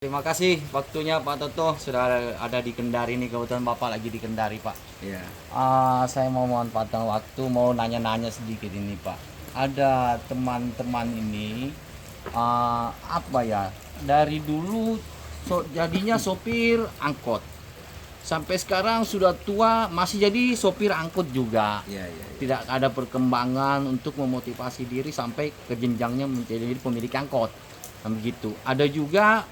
Terima kasih waktunya Pak Toto, sudah ada di Kendari nih, kebetulan Bapak lagi di Kendari Pak. Iya. Saya mau manfaatkan waktu, mau nanya-nanya sedikit ini Pak. Ada teman-teman ini, apa ya, dari dulu jadinya sopir angkot. Sampai sekarang sudah tua masih jadi sopir angkot juga. Iya, iya. Tidak ada perkembangan untuk memotivasi diri sampai ke jenjangnya menjadi pemilik angkot. Begitu. Ada juga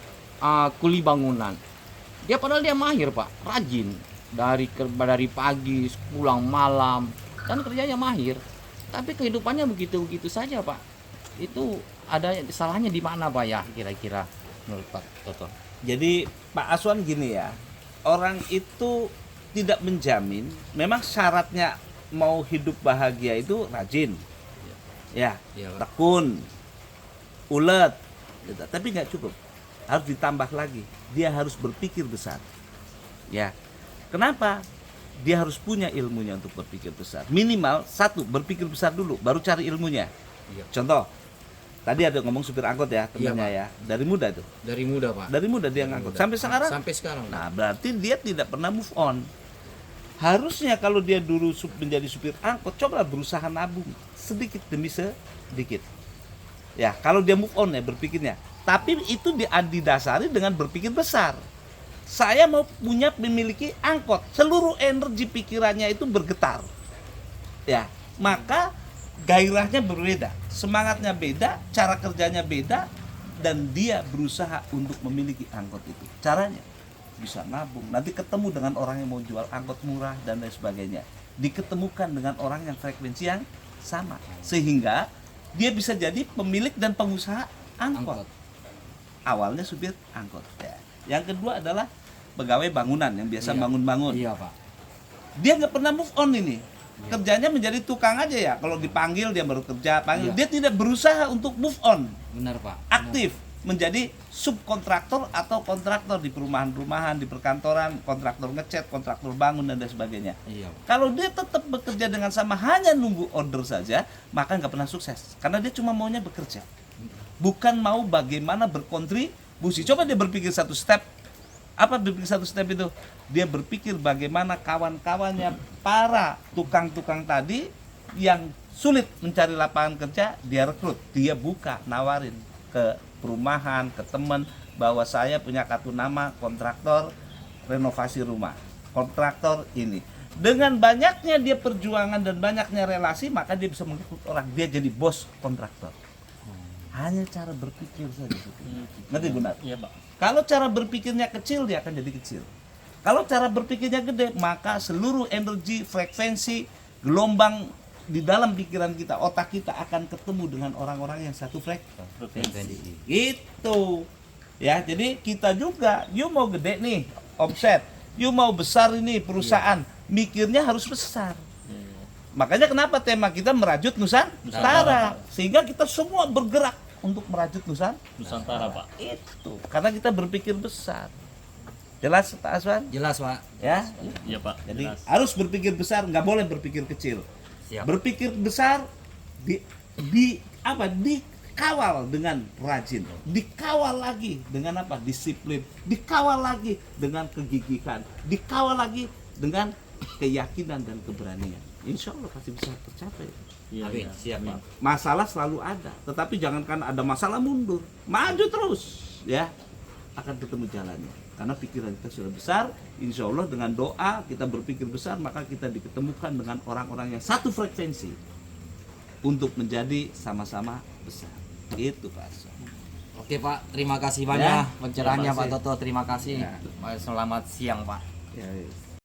kuli bangunan. Dia padahal dia mahir Pak, rajin dari pagi pulang malam dan kerjanya mahir. Tapi kehidupannya begitu-begitu saja Pak. Itu ada salahnya di mana Pak ya kira-kira menurut Pak Toto? Jadi Pak Aswan gini ya, orang itu tidak menjamin. Memang syaratnya mau hidup bahagia itu rajin, ya, Iya, Pak. tekun, ulet, gitu. Tapi nggak cukup. Harus ditambah lagi. Dia harus berpikir besar. Ya, kenapa? Dia harus punya ilmunya untuk berpikir besar. Minimal satu, berpikir besar dulu, baru cari ilmunya. Iya. Contoh, tadi ada ngomong supir angkot ya, Iya, temannya ya, dari muda tuh. Dari muda Pak. Dari muda dia ngangkut. Sampai sekarang. Sampai sekarang. Nah, berarti dia tidak pernah move on. Harusnya kalau dia dulu menjadi supir angkot, coba berusaha nabung sedikit demi sedikit. Ya, kalau dia move on ya berpikirnya. Tapi itu didasari dengan berpikir besar. Saya mau memiliki angkot, seluruh energi pikirannya itu bergetar. Ya, maka gairahnya berbeda, semangatnya beda, cara kerjanya beda, dan dia berusaha untuk memiliki angkot itu. Caranya bisa nabung, nanti ketemu dengan orang yang mau jual angkot murah dan lain sebagainya. Diketemukan dengan orang yang frekuensi yang sama, sehingga dia bisa jadi pemilik dan pengusaha angkot. Awalnya supir angkot. Ya. Yang kedua adalah pegawai bangunan yang biasa Iya. bangun-bangun. Iya Pak. Dia nggak pernah move on ini. Kerjanya menjadi tukang aja ya. Kalau dipanggil dia baru kerja. Panggil. Iya. Dia tidak berusaha untuk move on. Benar Pak. Aktif menjadi subkontraktor atau kontraktor di perumahan-perumahan, di perkantoran, kontraktor ngecat, kontraktor bangun dan lain sebagainya. Iya Pak. Kalau dia tetap bekerja dengan sama hanya nunggu order saja, maka nggak pernah sukses. Karena dia cuma maunya bekerja, bukan mau bagaimana berkontribusi. Coba dia berpikir satu step. Apa berpikir satu step itu? Dia berpikir bagaimana kawan-kawannya para tukang-tukang tadi yang sulit mencari lapangan kerja, dia rekrut, dia buka, nawarin ke perumahan, ke teman bahwa saya punya kartu nama kontraktor renovasi rumah, kontraktor ini. Dengan banyaknya dia perjuangan dan banyaknya relasi, maka dia bisa merekrut orang, dia jadi bos kontraktor. Hanya cara berpikir saja. Ngerti benar? Iya, Pak. Kalau cara berpikirnya kecil, dia akan jadi kecil. Kalau cara berpikirnya gede, maka seluruh energi, frekuensi, gelombang di dalam pikiran kita, otak kita akan ketemu dengan orang-orang yang satu frekuensi. Gitu. Ya, jadi kita juga, you mau gede nih, omset, you mau besar ini perusahaan, mikirnya harus besar. Makanya kenapa tema kita merajut Nusantara, sehingga kita semua bergerak untuk merajut Nusantara, Pak. Itu karena kita berpikir besar. Jelas Pak Aswan? Jelas Pak. Ya. Iya, Pak. Jadi Jelas. harus berpikir besar, nggak boleh berpikir kecil. Siap. Berpikir besar dikawal dengan rajin, dikawal lagi dengan apa? Disiplin, dikawal lagi dengan kegigihan, dikawal lagi dengan keyakinan dan keberanian. Insya Allah pasti bisa tercapai. Iya, Amin. iya. Siap Pak. Masalah selalu ada, tetapi jangankan ada masalah mundur, maju terus, ya akan ketemu jalannya. Karena pikiran kita sudah besar, insya Allah dengan doa kita berpikir besar, maka kita diketemukan dengan orang-orang yang satu frekuensi untuk menjadi sama-sama besar. Itu Pak Aswan. Oke Pak, terima kasih banyak Ya, pencerahannya terima Pak kasih. Toto, terima kasih. Ya. Selamat siang Pak. Ya,